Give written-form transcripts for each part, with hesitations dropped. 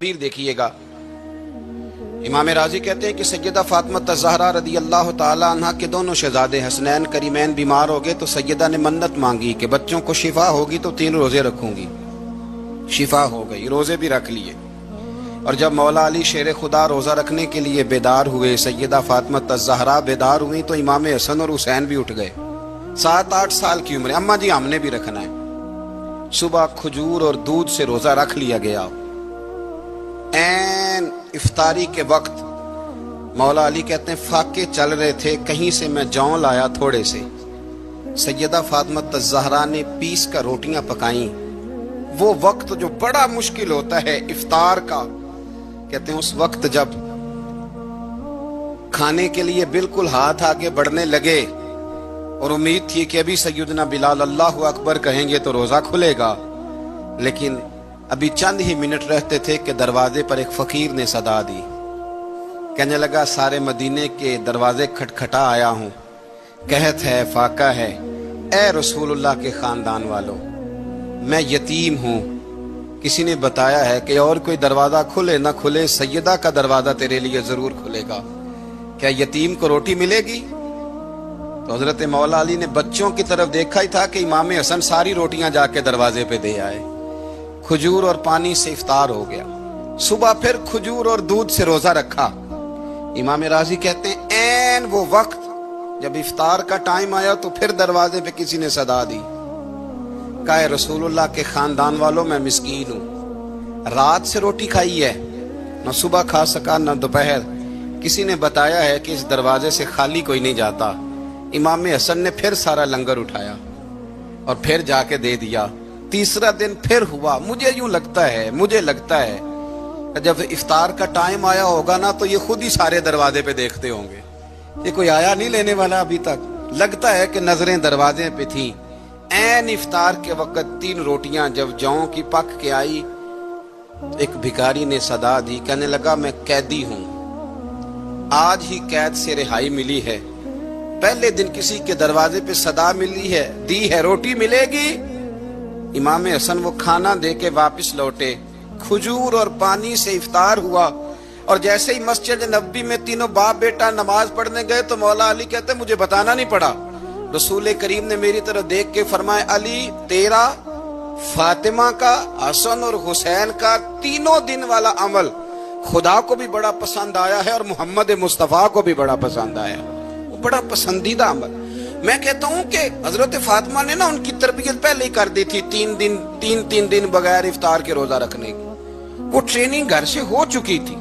तदबीर देखिएगा। इमाम राजी कहते हैं कि सैयदा फातिमा ज़हरा रदी अल्लाह ताला अन्हा के दोनों शहजादे हसनैन करीमैन बीमार हो गए तो सैयदा ने मन्नत मांगी कि बच्चों को शिफा होगी तो 3 रोजे रखूंगी। शिफा हो गई, रोजे भी रख लिए। और जब मौला अली शेर खुदा रोजा रखने के लिए बेदार हुए, सैयदा फातिमा ज़हरा बेदार हुई तो इमाम हसन और हुसैन भी उठ गए। 7-8 साल की उम्र, अम्मा जी हमने भी रखना है। सुबह खजूर और दूध से रोजा रख लिया गया। ऐन इफ्तारी के वक्त मौला अली कहते हैं फाके चल रहे थे, कहीं से मैं जौ लाया थोड़े से। सैयदा फातिमा ज़हरा ने पीस कर रोटियां पकाई। वो वक्त जो बड़ा मुश्किल होता है इफ्तार का, कहते हैं उस वक्त जब खाने के लिए बिल्कुल हाथ आगे बढ़ने लगे और उम्मीद थी कि अभी सैयदना बिलाल अल्लाहु अकबर कहेंगे तो रोजा खुलेगा, लेकिन अभी चंद ही मिनट रहते थे कि दरवाजे पर एक फकीर ने सदा दी। कहने लगा सारे मदीने के दरवाजे खटखटा आया हूं, कहत है फाका है, ए रसूलुल्लाह के खानदान वालों, मैं यतीम हूं। किसी ने बताया है कि और कोई दरवाजा खुले ना खुले, सैयदा का दरवाजा तेरे लिए जरूर खुलेगा। क्या यतीम को रोटी मिलेगी? तो हजरत मौला अली ने बच्चों की तरफ देखा ही था कि इमाम हसन सारी रोटियां जाके दरवाजे पे दे आए। खजूर और पानी से इफ्तार हो गया। सुबह फिर खजूर और दूध से रोजा रखा। इमाम राजी कहते हैं ऐन वो वक्त जब इफ्तार का टाइम आया तो फिर दरवाजे पे किसी ने सदा दी। कहा रसूलुल्लाह के खानदान वालों, मैं मिस्कीन हूं, रात से रोटी खाई है, न सुबह खा सका न दोपहर। किसी ने बताया है कि इस दरवाजे से खाली कोई नहीं जाता। इमाम हसन ने फिर सारा लंगर उठाया और फिर जाके दे दिया। तीसरा दिन फिर हुआ। मुझे लगता है जब इफ्तार का टाइम आया होगा ना तो ये खुद ही सारे दरवाजे पे देखते होंगे, ये कोई आया नहीं लेने वाला अभी तक। लगता है कि नजरें दरवाजे पे थी। ऐन इफ्तार के वक्त 3 रोटियां जब जौ की पक के आई, एक भिखारी ने सदा दी। कहने लगा मैं कैदी हूं, आज ही कैद से रिहाई मिली है। पहले दिन किसी के दरवाजे पे सदा मिली है, दी है रोटी मिलेगी। इमाम हसन वो खाना दे के वापिस लौटे। खजूर और पानी से इफ्तार हुआ और जैसे ही मस्जिद नबी में तीनों बाप बेटा नमाज पढ़ने गए तो मौला अली कहते मुझे बताना नहीं पड़ा। रसूल करीम ने मेरी तरफ देख के फरमाया, अली तेरा, फातिमा का, हसन और हुसैन का 3 दिन वाला अमल खुदा को भी बड़ा पसंद आया है और मोहम्मद मुस्तफ़ा को भी बड़ा पसंद आया, वो बड़ा पसंदीदा अमल। मैं कहता हूं कि हजरत फातिमा ने ना उनकी तरबियत पहले ही कर दी थी। 3 दिन बगैर इफ्तार के रोजा रखने की वो ट्रेनिंग घर से हो चुकी थी।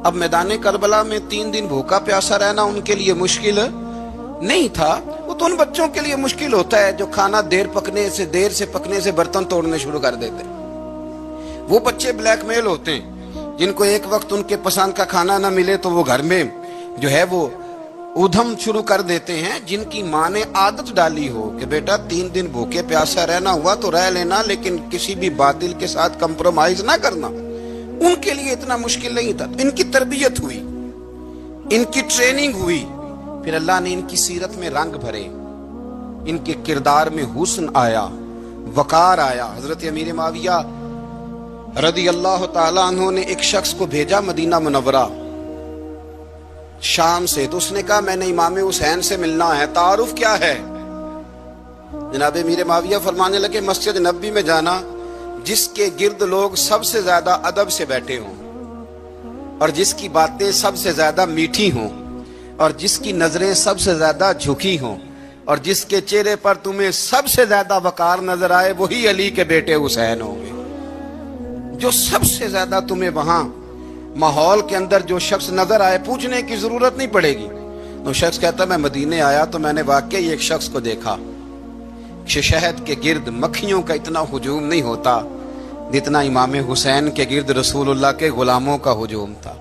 अब मैदान करबला में 3 दिन भूखा प्यासा रहना उनके लिए मुश्किल नहीं था। वो तो उन बच्चों के लिए मुश्किल होता है जो खाना देर से पकने से बर्तन तोड़ने शुरू कर देते हैं। वो बच्चे ब्लैकमेल होते हैं जिनको एक वक्त उनके पसंद का खाना ना मिले तो वो घर में जो है वो उधम शुरू कर देते हैं। जिनकी माँ ने आदत डाली हो कि बेटा 3 दिन भूखे प्यासा रहना हुआ तो रह लेना, लेकिन किसी भी बातिल के साथ कंप्रोमाइज ना करना, उनके लिए इतना मुश्किल नहीं था। तो इनकी तरबियत हुई, इनकी ट्रेनिंग हुई, फिर अल्लाह ने इनकी सीरत में रंग भरे, इनके किरदार में हुस्न आया, वकार आया। हजरत अमीर माविया रदी अल्लाह ताला अन्हु ने एक शख्स को भेजा मदीना मुनव्वरा शाम से, तो उसने कहा मैंने इमाम हुसैन से मिलना है, तारुफ क्या है? जनाब अमीर माविया फरमाने लगे मस्जिद नबी में जाना जिसके गिर्द लोग सबसे ज्यादा अदब से बैठे हों और जिसकी बातें सबसे ज्यादा मीठी हों और जिसकी नजरें सबसे ज्यादा झुकी हों और जिसके चेहरे पर तुम्हें सबसे ज्यादा वकार नजर आए, वही अली के बेटे हुसैन होंगे। जो सबसे ज्यादा तुम्हें वहां माहौल के अंदर जो शख्स नजर आए, पूछने की जरूरत नहीं पड़ेगी। तो शख्स कहता मैं मदीने आया तो मैंने वाकई एक शख्स को देखा, शहद के गिर्द मक्खियों का इतना हुजूम नहीं होता जितना इमाम हुसैन के गिर्द रसूलुल्लाह के गुलामों का हुजूम था,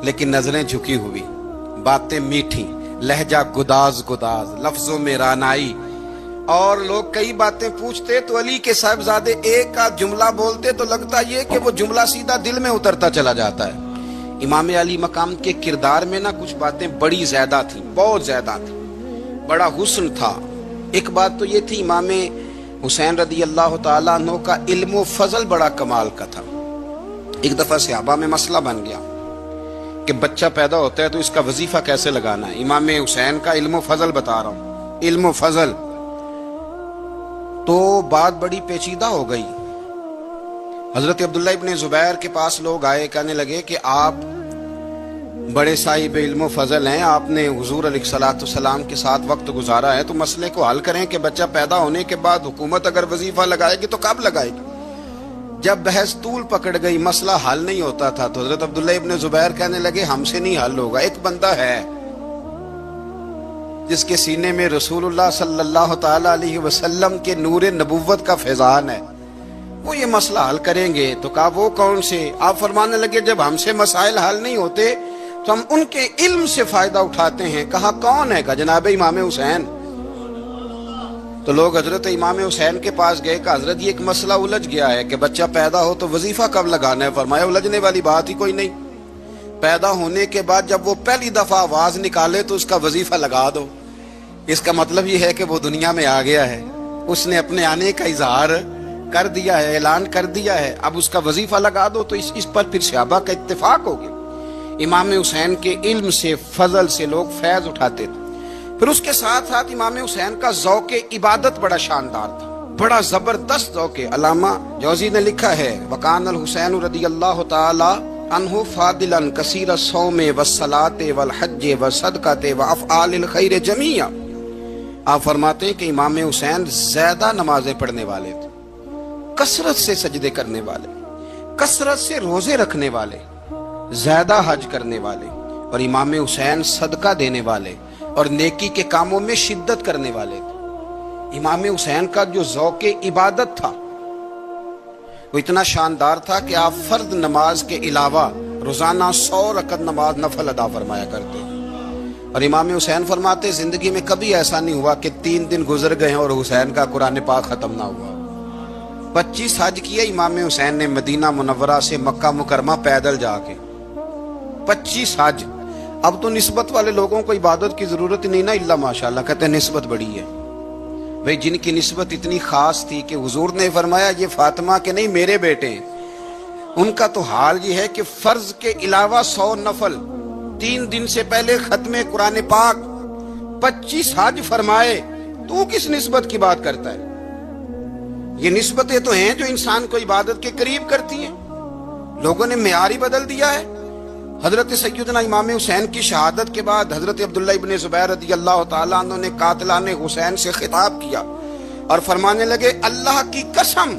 लेकिन नजरें झुकी हुई, बातें मीठी, लहजा गुदाज, लफ्जों में रानाई। और लोग कई बातें पूछते तो अली के साहिबजादे एक का जुमला बोलते तो लगता ये कि वो जुमला सीधा दिल में उतरता चला जाता है। इमाम अली मकाम के किरदार में ना कुछ बातें बड़ी ज्यादा थी, बहुत ज्यादा थी, बड़ा हुस्न था। एक बात तो ये थी इमाम हुसैन रदी अल्लाह ताला अन्हु का इल्म व फजल बड़ा कमाल का था। ایک دفعہ صحابہ میں مسئلہ بن گیا کہ بچہ پیدا ہوتا ہے تو اس کا وظیفہ کیسے لگانا ہے. امام حسین کا علم و فضل بتا رہا ہوں، علم و فضل. تو بات بڑی پیچیدہ ہو گئی. حضرت عبداللہ ابن زبیر کے پاس لوگ آئے، کہنے لگے کہ آپ بڑے صاحب علم و فضل ہیں، آپ نے حضور علیہ الصلوۃ والسلام کے ساتھ وقت گزارا ہے، تو مسئلے کو حل کریں کہ بچہ پیدا ہونے کے بعد حکومت اگر وظیفہ لگائے گی تو کب لگائے گی. جب بحث طول پکڑ گئی، مسئلہ حل نہیں ہوتا تھا، تو حضرت عبداللہ ابن زبیر کہنے لگے ہم سے نہیں حل ہوگا. ایک بندہ ہے جس کے سینے میں رسول اللہ صلی اللہ تعالی علیہ وسلم کے نور نبوت کا فیضان ہے، وہ یہ مسئلہ حل کریں گے. تو کہا وہ کون سے؟ آپ فرمانے لگے جب ہم سے مسائل حل نہیں ہوتے تو ہم ان کے علم سے فائدہ اٹھاتے ہیں. کہا کون ہے؟ کہا جناب امام حسین. تو لوگ حضرت امام حسین کے پاس گئے کہ حضرت یہ ایک مسئلہ الجھ گیا ہے کہ بچہ پیدا ہو تو وظیفہ کب لگانا ہے. فرمایا الجھنے والی بات ہی کوئی نہیں، پیدا ہونے کے بعد جب وہ پہلی دفعہ آواز نکالے تو اس کا وظیفہ لگا دو. اس کا مطلب یہ ہے کہ وہ دنیا میں آ گیا ہے، اس نے اپنے آنے کا اظہار کر دیا ہے، اعلان کر دیا ہے، اب اس کا وظیفہ لگا دو. تو اس پر پھر صحابہ کا اتفاق ہو گیا. امام حسین کے علم سے، فضل سے لوگ فیض اٹھاتے تھے. پھر اس کے ساتھ ساتھ امام حسین کا ذوق عبادت بڑا شاندار تھا، بڑا زبردست ذوق. علامہ جوزی نے لکھا ہے وکان الحسین رضی اللہ تعالی عنہ فاضلا کثیر الصوم والصلاۃ والحج والصدقۃ وافعال الخیر جمیعا. آپ فرماتے ہیں کہ امام حسین زیادہ نمازیں پڑھنے والے تھے، کثرت سے سجدے کرنے والے، کثرت سے روزے رکھنے والے، زیادہ حج کرنے والے، اور امام حسین صدقہ دینے والے اور نیکی کے کاموں میں شدت کرنے والے تھے. امام حسین کا جو ذوق عبادت تھا وہ اتنا شاندار تھا کہ آپ فرض نماز کے علاوہ روزانہ 100 رکعت نماز نفل ادا فرمایا کرتے. اور امام حسین فرماتے زندگی میں کبھی ایسا نہیں ہوا کہ 3 دن گزر گئے اور حسین کا قرآن پاک ختم نہ ہوا. 25 حج کیے امام حسین نے مدینہ منورہ سے مکہ مکرمہ پیدل جا کے، 25 حج. اب تو نسبت والے لوگوں کو عبادت کی ضرورت نہیں نا، اللہ ماشاءاللہ کہتے ہیں نسبت بڑی ہے. بھئی جن کی نسبت اتنی خاص تھی کہ حضور نے فرمایا یہ فاطمہ کے نہیں میرے بیٹے ہیں، ان کا تو حال یہ ہے کہ فرض کے علاوہ 100 نفل، 3 دن سے پہلے ختم قرآن پاک، 25 حج فرمائے. تو کس نسبت کی بات کرتا ہے؟ یہ نسبتیں تو ہیں جو انسان کو عبادت کے قریب کرتی ہیں. لوگوں نے معیار ہی بدل دیا ہے. حضرت سیدنا امام حسین کی شہادت کے بعد حضرت عبداللہ ابن زبیر رضی اللہ تعالیٰ عنہ نے قاتلان حسین سے خطاب کیا اور فرمانے لگے اللہ کی قسم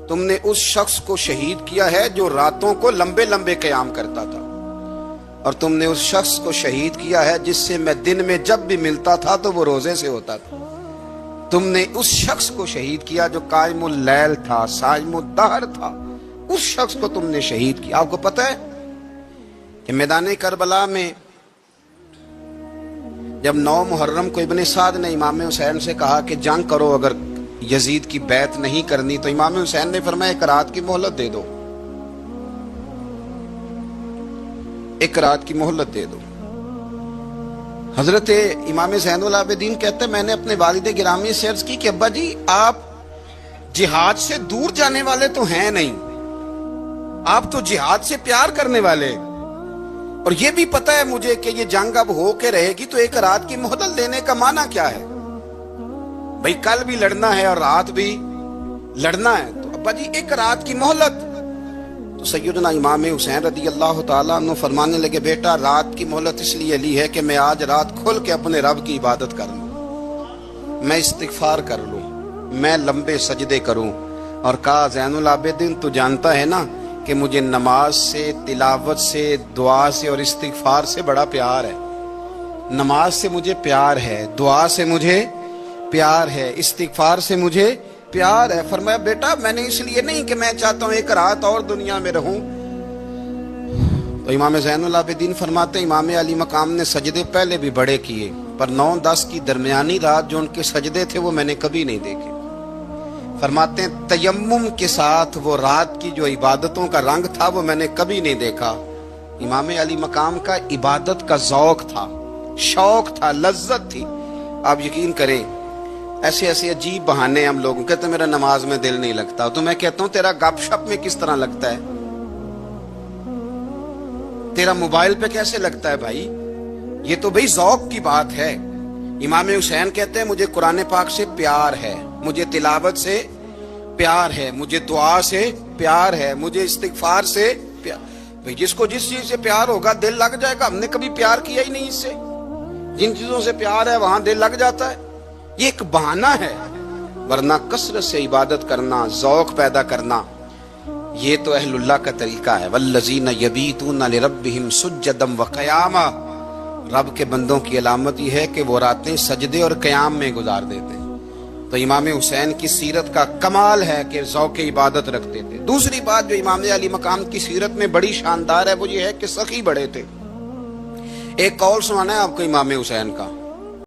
تم نے اس شخص کو شہید کیا ہے جو راتوں کو لمبے لمبے قیام کرتا تھا، اور تم نے اس شخص کو شہید کیا ہے جس سے میں دن میں جب بھی ملتا تھا تو وہ روزے سے ہوتا تھا. تم نے اس شخص کو شہید کیا جو قائم اللیل تھا، صائم الدہر تھا، اس شخص کو تم نے شہید کیا. آپ کو پتہ ہے کہ میدان کربلا میں جب 9 محرم کو ابن سعد نے امام حسین سے کہا کہ جنگ کرو اگر یزید کی بیعت نہیں کرنی، تو امام حسین نے فرمایا 1 رات کی مہلت دے دو، 1 رات کی مہلت دے دو. حضرت امام زین العابدین کہتے ہیں میں نے اپنے والد گرامی سے عرض کی کہ ابا جی آپ جہاد سے دور جانے والے تو ہیں نہیں، آپ تو جہاد سے پیار کرنے والے، اور یہ بھی پتہ ہے مجھے کہ یہ جنگ اب ہو کے رہے گی، تو 1 رات کی مہلت لینے کا معنی کیا ہے؟ بھئی کل بھی لڑنا ہے اور رات بھی لڑنا ہے، تو ابا جی 1 رات کی مہلت. تو سیدنا امام حسین رضی اللہ تعالیٰ عنہ فرمانے لگے بیٹا رات کی مہلت اس لیے لی ہے کہ میں آج رات کھل کے اپنے رب کی عبادت کر لوں، میں استغفار کر لوں، میں لمبے سجدے کروں. اور کہا زین العابدین تو جانتا ہے نا کہ مجھے نماز سے، تلاوت سے، دعا سے اور استغفار سے بڑا پیار ہے. نماز سے مجھے پیار ہے، دعا سے مجھے پیار ہے، استغفار سے مجھے پیار ہے. فرمایا بیٹا میں نے اس لیے نہیں کہ میں چاہتا ہوں 1 رات اور دنیا میں رہوں. تو امام زین العابدین فرماتے امام علی مقام نے سجدے پہلے بھی بڑے کیے، پر 9-10 کی درمیانی رات جو ان کے سجدے تھے وہ میں نے کبھی نہیں دیکھے. فرماتے ہیں تیمم کے ساتھ وہ رات کی جو عبادتوں کا رنگ تھا وہ میں نے کبھی نہیں دیکھا. امام علی مقام کا عبادت کا ذوق تھا، شوق تھا، لذت تھی. آپ یقین کریں ایسے ایسے عجیب بہانے ہم لوگ کہتے ہیں میرا نماز میں دل نہیں لگتا، تو میں کہتا ہوں تیرا گپ شپ میں کس طرح لگتا ہے؟ तेरा मोबाइल पे कैसे लगता है भाई? ये तो भाई ज़ौक की बात है। इमाम हुसैन कहते हैं मुझे कुरान पाक से प्यार है, मुझे तिलावत से प्यार है, मुझे दुआ से प्यार है, मुझे इस्तिगफार से प्यार। भाई जिसको जिस चीज से प्यार होगा दिल लग जाएगा। हमने कभी प्यार किया ही नहीं इससे। जिन चीजों से प्यार है वहां दिल लग जाता है। ये एक बहाना है, वरना कसरत से इबादत करना, ज़ौक पैदा करना, ये तो अहलुल्लाह का तरीका है। वल्लज़ीना यबीतूना लिरब्बिहिम सुज्जदम व क़यामा। रब के बंदों की अलामत यह है कि वो रातें सजदे और क़याम में गुजार देते हैं। तो इमाम हुसैन की सीरत का कमाल है कि ज़ौक़ इबादत रखते थे। दूसरी बात जो इमाम अली मकाम की सीरत में बड़ी शानदार है वो ये है कि सखी बड़े थे। एक कौल सुनाना है आपको इमाम हुसैन का।